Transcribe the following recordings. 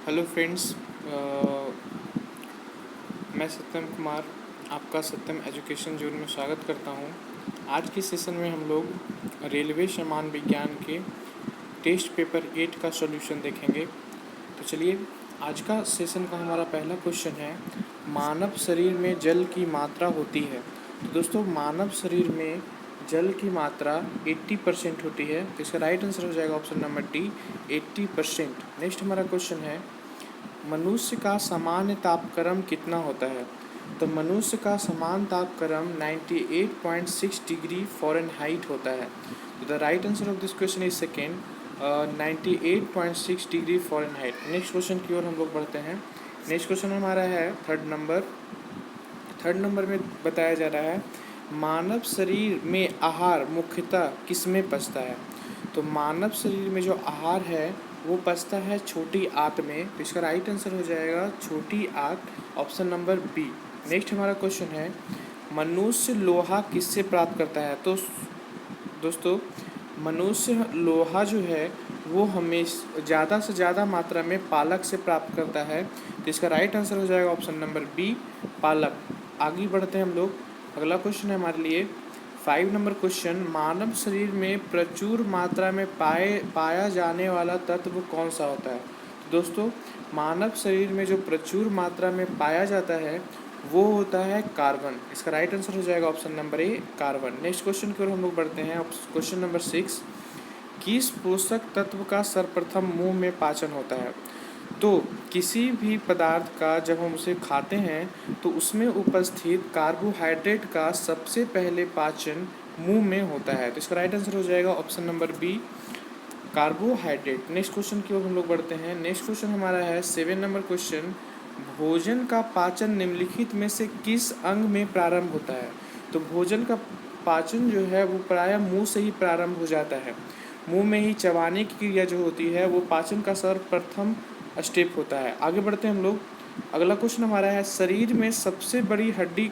Hello friends, मैं सत्यम कुमार आपका सत्यम education zone में स्वागत करता हूं। आज के सेशन में हम लोग रेलवे सामान्य विज्ञान के टेस्ट पेपर 8 का सॉल्यूशन देखेंगे। तो चलिए, आज का सेशन का हमारा पहला क्वेश्चन है, मानव शरीर में जल की मात्रा होती है। तो दोस्तों, मानव शरीर में जल की मात्रा 80% होती है। तो इसका राइट आंसर हो जाएगा ऑप्शन नंबर डी, 80%। नेक्स्ट हमारा क्वेश्चन है, मनुष्य का सामान्य तापक्रम कितना होता है। तो मनुष्य का समान तापक्रम 98.6 डिग्री फ़ारेनहाइट होता है। तो the right answer of this question is second, 98.6 degree Fahrenheit. Next question की ओर हम लोग बढ़ते हैं। नेक्स्ट क्वेश्चन हमारा है थर्ड नंबर में बताया जा रहा है, मानव शरीर में आहार मुख्यतः किस में पचता है। तो मानव शरीर में जो आहार है वो पचता है छोटी आंत में। तो इसका राइट आंसर हो जाएगा छोटी आंत, ऑप्शन नंबर बी। नेक्स्ट हमारा क्वेश्चन है, मनुष्य लोहा किससे प्राप्त करता है। तो दोस्तों, मनुष्य लोहा जो है वो हमेशा ज़्यादा से ज़्यादा मात्रा में पालक से प्राप्त करता है। तो इसका राइट आंसर हो जाएगा ऑप्शन नंबर बी, पालक। आगे बढ़ते हैं हम लोग। अगला क्वेश्चन है हमारे लिए 5 नंबर क्वेश्चन, मानव शरीर में प्रचुर मात्रा में पाया जाने वाला तत्व कौन सा होता है। तो दोस्तों, मानव शरीर में जो प्रचुर मात्रा में पाया जाता है वो होता है कार्बन। इसका राइट आंसर हो जाएगा option number A, carbon. Next question की ओर हम लोग बढ़ते हैं। क्वेश्चन नंबर 6, किस पोषक तत्व का सर्वप्रथम मुंह में पाचन होता है। तो किसी भी पदार्थ का जब हम उसे खाते हैं तो उसमें उपस्थित कार्बोहाइड्रेट का सबसे पहले पाचन मुंह में होता है। तो इसका राइट आंसर हो जाएगा option number B, carbohydrate. Next question की ओर हम लोग बढ़ते हैं। नेक्स्ट क्वेश्चन हमारा है 7 नंबर क्वेश्चन, भोजन का पाचन निम्नलिखित में से किस अंग में प्रारंभ होता है। तो भोजन का पाचन जो है वो प्रायः मुंह से ही प्रारंभ हो जाता है। मुंह में ही चबाने की क्रिया जो होती है वो पाचन का सर्वप्रथम स्टेप होता है। आगे बढ़ते हैं हम लोग। अगला क्वेश्चन हमारा है, शरीर में सबसे बड़ी हड्डी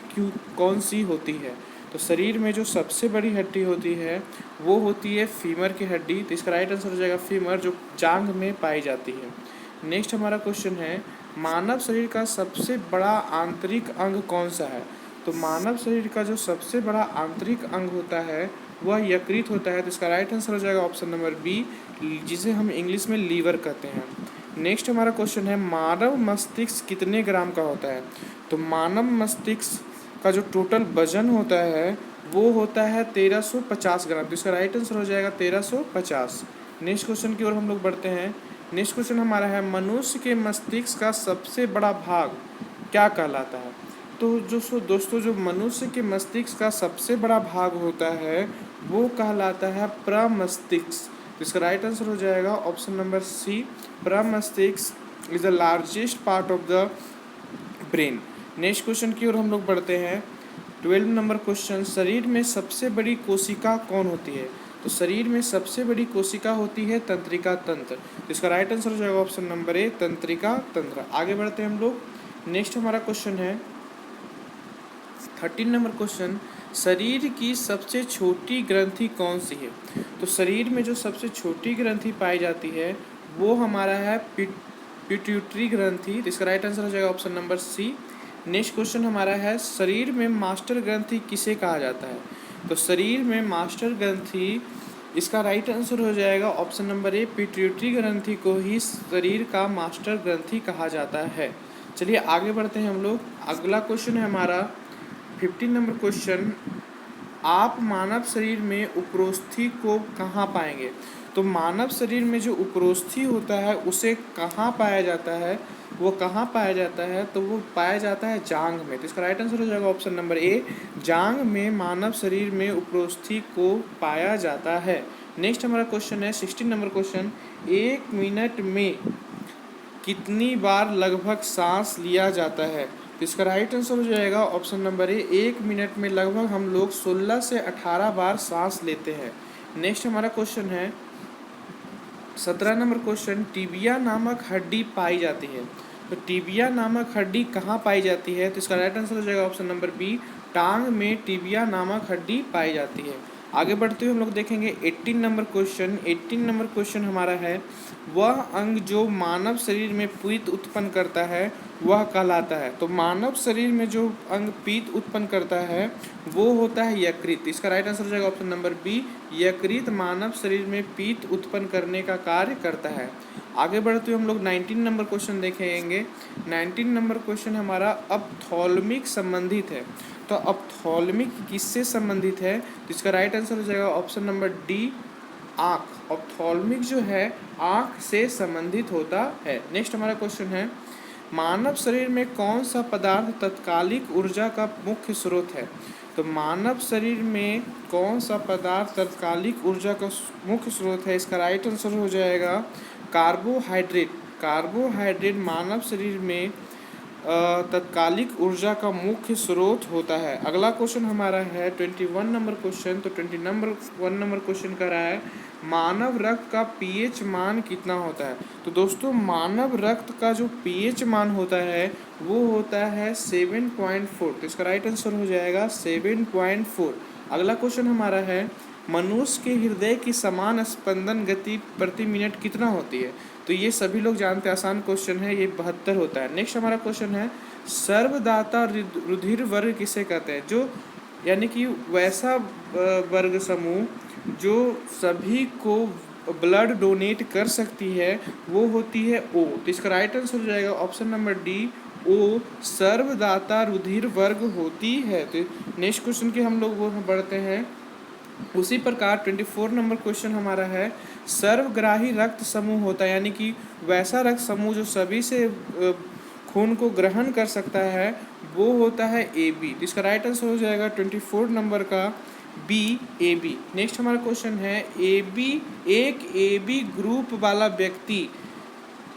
कौन सी होती है। तो शरीर में जो सबसे बड़ी हड्डी होती है वो होती है फीमर की हड्डी। तो इसका राइट आंसर हो जाएगा फीमर, जो जांघ में पाई जाती है। नेक्स्ट हमारा क्वेश्चन है, मानव शरीर का सबसे बड़ा आंतरिक अंग कौन सा है। तो मानव शरीर का जो सबसे बड़ा आंतरिक अंग होता है वह यकृत होता है। तो इसका राइट आंसर हो जाएगा ऑप्शन नंबर बी, जिसे हम इंग्लिश में लीवर कहते हैं। नेक्स्ट हमारा क्वेश्चन है, मानव मस्तिष्क कितने ग्राम का होता है। तो मानव मस्तिष्क का जो टोटल वजन होता है वो होता है 1350 ग्राम। तो इसका राइट आंसर हो जाएगा 1350। नेक्स्ट क्वेश्चन की ओर हम लोग बढ़ते हैं। नेक्स्ट क्वेश्चन हमारा है, मनुष्य के मस्तिष्क का सबसे बड़ा भाग क्या कहलाता है। तो जो दोस्तों, जो मनुष्य के मस्तिष्क का सबसे बड़ा भाग होता है वो कहलाता है प्रमस्तिष्क। तो इसका राइट आंसर हो जाएगा ऑप्शन नंबर सी, प्रमस्तिष्क is the largest part of the brain. Next question की ओर हम लोग बढ़ते हैं। 12 नंबर क्वेश्चन, शरीर में सबसे बड़ी कोशिका कौन होती है। तो शरीर में सबसे बड़ी कोशिका होती है तंत्रिका तंत्र। तो इसका राइट आंसर हो जाएगा ऑप्शन नंबर ए, तंत्रिका तंत्र। आगे बढ़ते हैं हम लोग। नेक्स्ट हमारा क्वेश्चन है 13 नंबर क्वेश्चन, शरीर की सबसे छोटी ग्रंथि कौन सी है। तो शरीर में जो सबसे छोटी ग्रंथि पाई जाती है वो हमारा है पिट्यूटरी ग्रंथि। तो इसका राइट आंसर हो जाएगा option number C. Next question हमारा है, शरीर में मास्टर ग्रंथि किसे कहा जाता है। तो शरीर में मास्टर ग्रंथि, इसका राइट आंसर हो जाएगा ऑप्शन नंबर ए, पिट्यूटरी ग्रंथि को ही शरीर का मास्टर ग्रंथि कहा जाता है। चलिए आगे बढ़ते हैं हम लोग। अगला क्वेश्चन है हमारा 15 नंबर क्वेश्चन, आप मानव शरीर में उपरोस्थि को कहाँ पाएंगे। तो मानव शरीर में जो उपरोस्थि होता है उसे कहाँ पाया जाता है, वो कहाँ पाया जाता है। तो वो पाया जाता है जांघ में। तो इसका राइट आंसर हो जाएगा ऑप्शन नंबर ए, जांघ में मानव शरीर में उपरोस्थि को पाया जाता है। नेक्स्ट हमारा क्वेश्चन है 16 नंबर क्वेश्चन, 1 मिनट में कितनी बार लगभग सांस लिया जाता है। तो इसका राइट आंसर हो जाएगा ऑप्शन नंबर ए, 1 मिनट में लगभग हम लोग 16 से 18 बार सांस लेते हैं। नेक्स्ट हमारा क्वेश्चन है 17 नंबर क्वेश्चन, टिबिया नामक हड्डी पाई जाती है। तो टिबिया नामक हड्डी कहाँ पाई जाती है। तो इसका राइट आंसर हो जाएगा ऑप्शन नंबर बी, टांग में टिबिया नामक हड्डी पाई जाती है। आगे बढ़ते हुए हम लोग देखेंगे 18 नंबर क्वेश्चन। 18 नंबर क्वेश्चन हमारा है, वह अंग जो मानव शरीर में पीत उत्पन्न करता है वह कहलाता है। तो मानव शरीर में जो अंग पीत उत्पन्न करता है वो होता है यकृत। इसका राइट आंसर हो जाएगा ऑप्शन नंबर बी, यकृत मानव शरीर में पीत उत्पन्न करने का कार्य करता है। आगे बढ़ते हुए हम लोग 19 नंबर क्वेश्चन देखेंगे। 19 नंबर क्वेश्चन हमारा अपथॉल्मिक संबंधित है। तो अपथॉल्मिक किससे संबंधित है? तो इसका राइट आंसर हो जाएगा ऑप्शन नंबर डी, आँख। ऑप्थॉल्मिक जो है आँख से संबंधित होता है। नेक्स्ट हमारा क्वेश्चन है, मानव शरीर में कौन सा पदार्थ तात्कालिक ऊर्जा का मुख्य स्रोत है? तो मानव शरीर में कौन सा पदार्थ तात्कालिक ऊर्जा का मुख्य स्रोत है? इसका राइट आंसर हो जाएगा कार्बोहाइड्रेट। कार्बोहाइड्रेट मानव शरीर में तात्कालिक ऊर्जा का मुख्य स्रोत होता है। अगला क्वेश्चन हमारा है 21 नंबर क्वेश्चन। तो 21 नंबर क्वेश्चन कर रहा है, मानव रक्त का पीएच मान कितना होता है? तो दोस्तों मानव रक्त का जो पीएच मान होता है वो होता है 7.4। तो इसका राइट आंसर हो जाएगा 7.4। अगला क्वेश्चन हमारा है, मनुष्य के हृदय की समान स्पंदन गति प्रति मिनट कितना होती है? तो ये सभी लोग जानते हैं, आसान क्वेश्चन है, ये 72 होता है। नेक्स्ट हमारा क्वेश्चन है, सर्वदाता रुधिर वर्ग किसे कहते हैं? जो यानी कि वैसा वर्ग समूह जो सभी को ब्लड डोनेट कर सकती है वो होती है ओ। तो इसका राइट आंसर हो जाएगा ऑप्शन नंबर डी, ओ सर्वदाता रुधिर वर्ग होती है। तो नेक्स्ट क्वेश्चन के हम लोग वो बढ़ते हैं। उसी प्रकार 24 नंबर क्वेश्चन हमारा है, सर्वग्राही रक्त समूह होता है यानी कि वैसा रक्त समूह जो सभी से खून को ग्रहण कर सकता है वो होता है ए बी। तो इसका राइट आंसर हो जाएगा 24 नंबर का बी, ए बी। नेक्स्ट हमारा क्वेश्चन है, ए बी एक ए बी ग्रुप वाला व्यक्ति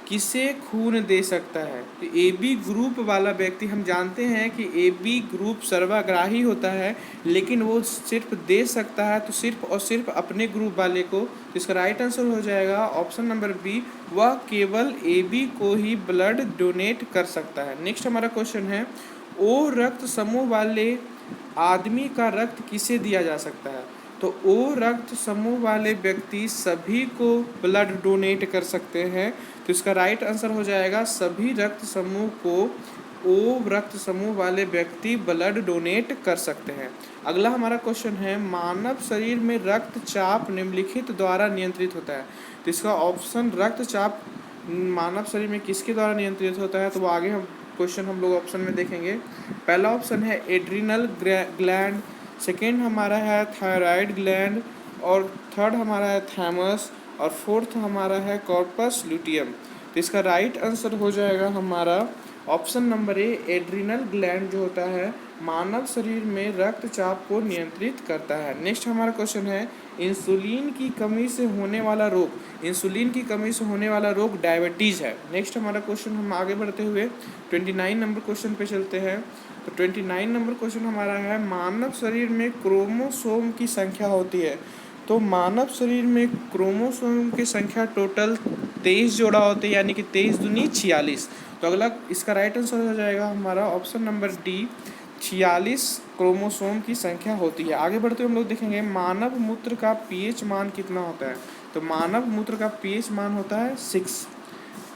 किसे खून दे सकता है? तो ए बी ग्रुप वाला व्यक्ति, हम जानते हैं कि ए बी ग्रुप सर्वग्राही होता है लेकिन वो सिर्फ दे सकता है तो सिर्फ और सिर्फ अपने ग्रुप वाले को। तो इसका राइट आंसर हो जाएगा ऑप्शन नंबर बी, वह केवल ए बी को ही ब्लड डोनेट कर सकता है। नेक्स्ट हमारा क्वेश्चन है, ओ रक्त समूह वाले आदमी का रक्त किसे दिया जा सकता है? तो ओ रक्त समूह वाले व्यक्ति सभी को ब्लड डोनेट कर सकते हैं। तो इसका राइट आंसर हो जाएगा सभी रक्त समूह को ओ रक्त समूह वाले व्यक्ति ब्लड डोनेट कर सकते हैं। अगला हमारा क्वेश्चन है, मानव शरीर में रक्तचाप निम्नलिखित द्वारा नियंत्रित होता है। तो इसका ऑप्शन रक्तचाप मानव शरीर में किसके द्वारा नियंत्रित होता है? तो वो आगे हम क्वेश्चन हम लोग ऑप्शन में देखेंगे। पहला ऑप्शन है एड्रिनल ग्लैंड, सेकेंड हमारा है थायराइड ग्लैंड, और थर्ड हमारा है थैमस, और फोर्थ हमारा है कॉर्पस ल्यूटियम। तो इसका राइट आंसर हो जाएगा हमारा option number A, adrenal gland जो होता है मानव शरीर में रक्तचाप को नियंत्रित करता है। नेक्स्ट हमारा क्वेश्चन है, इंसुलिन की कमी से होने वाला रोग, इंसुलिन की कमी से होने वाला रोग डायबिटीज़ है। नेक्स्ट हमारा क्वेश्चन, हम आगे बढ़ते हुए 29 नंबर क्वेश्चन पे चलते हैं। तो 29 नंबर क्वेश्चन हमारा है, मानव शरीर में क्रोमोसोम की संख्या होती है। तो मानव शरीर में क्रोमोसोम की संख्या टोटल 23 जोड़ा होते हैं यानी कि 23 दूनी 46। तो अगला इसका राइट आंसर हो जाएगा हमारा ऑप्शन नंबर डी, 46 क्रोमोसोम की संख्या होती है। आगे बढ़ते हुए हम लोग देखेंगे, मानव मूत्र का पीएच मान कितना होता है? तो मानव मूत्र का पीएच मान होता है 6।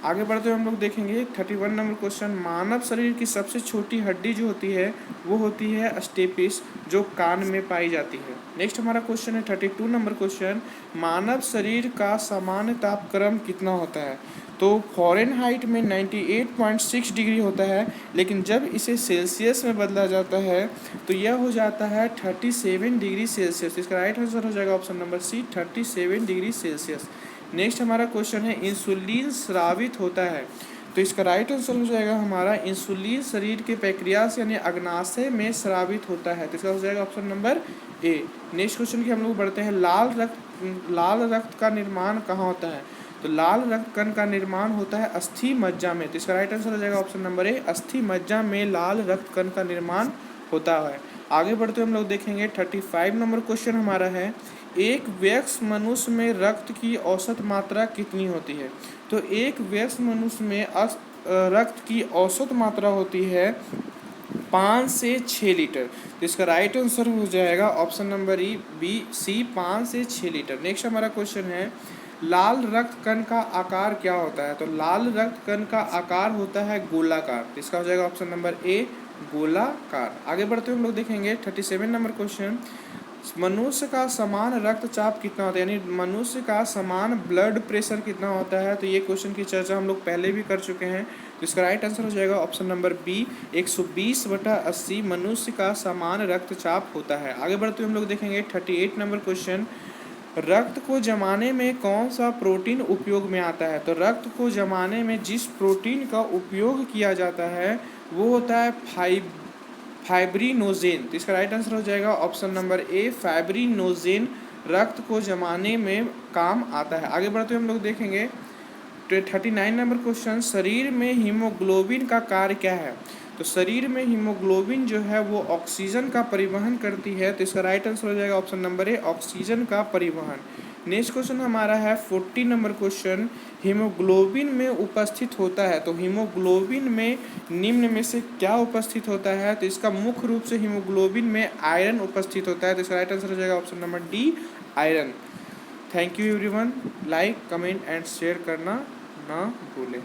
आगे बढ़ते हुए हम लोग देखेंगे 31 नंबर क्वेश्चन, मानव शरीर की सबसे छोटी हड्डी जो होती है वो होती है स्टेपिस, जो कान में पाई जाती है। नेक्स्ट हमारा क्वेश्चन है 32 नंबर क्वेश्चन, मानव शरीर का सामान्य तापक्रम कितना होता है? तो फ़ारेनहाइट में 98.6 डिग्री होता है, लेकिन जब इसे सेल्सियस में बदला जाता है तो यह हो जाता है 37 डिग्री सेल्सियस। इसका राइट आंसर हो जाएगा option number C, 37 degree Celsius. Next हमारा क्वेश्चन है, इंसुलिन स्रावित होता है। तो इसका राइट आंसर हो जाएगा हमारा, इंसुलिन शरीर के पैक्रियास यानी अग्नाशय में स्रावित होता है। तो इसका हो जाएगा option number A. Next question की हम लोग बढ़ते हैं, लाल रक्त का निर्माण कहाँ होता है? तो लाल रक्त कण का निर्माण होता है अस्थि मज्जा में। तो इसका राइट आंसर हो जाएगा ऑप्शन नंबर ए, अस्थि मज्जा में लाल रक्त कण का निर्माण होता है। आगे बढ़ते हुए हम लोग देखेंगे 35 नंबर क्वेश्चन हमारा है, एक वयस्क मनुष्य में रक्त की औसत मात्रा कितनी होती है? तो एक वयस्क मनुष्य में रक्त की औसत मात्रा होती है 5 से 6 लीटर। तो इसका राइट आंसर हो जाएगा ऑप्शन नंबर सी 5 से 6 लीटर। नेक्स्ट हमारा क्वेश्चन है लाल रक्त कण का आकार क्या होता है? तो लाल रक्त कण का आकार होता है गोलाकार। तो इसका हो जाएगा ऑप्शन नंबर ए गोलाकार। आगे बढ़ते हुए हम लोग देखेंगे 37 नंबर क्वेश्चन, मनुष्य का समान रक्तचाप कितना होता है, यानी मनुष्य का समान ब्लड प्रेशर कितना होता है? तो ये क्वेश्चन की चर्चा हम लोग पहले भी कर चुके हैं। तो इसका राइट आंसर हो जाएगा ऑप्शन नंबर बी 120/80 मनुष्य का समान रक्तचाप होता है। आगे बढ़ते हुए हम लोग देखेंगे 38 नंबर क्वेश्चन, रक्त को जमाने में कौन सा प्रोटीन उपयोग में आता है? तो रक्त को जमाने में जिस प्रोटीन का उपयोग किया जाता है वो होता है फाइब्रिनोजेन। तो इसका राइट आंसर हो जाएगा ऑप्शन नंबर ए फाइब्रिनोजेन रक्त को जमाने में काम आता है। आगे बढ़ते हुए हम लोग देखेंगे 39 नंबर क्वेश्चन, शरीर में हीमोग्लोबिन का कार्य क्या है? तो शरीर में हीमोग्लोबिन जो है वो ऑक्सीजन का परिवहन करती है। तो इसका राइट आंसर हो जाएगा ऑप्शन नंबर ए ऑक्सीजन का परिवहन। नेक्स्ट क्वेश्चन हमारा है 40 नंबर क्वेश्चन, हीमोग्लोबिन में उपस्थित होता है। तो हीमोग्लोबिन में निम्न में से क्या उपस्थित होता है? तो इसका मुख्य रूप से हीमोग्लोबिन में आयरन उपस्थित होता है। तो इसका राइट आंसर हो जाएगा option number D iron. Thank you everyone, like comment and share करना ना भूलें।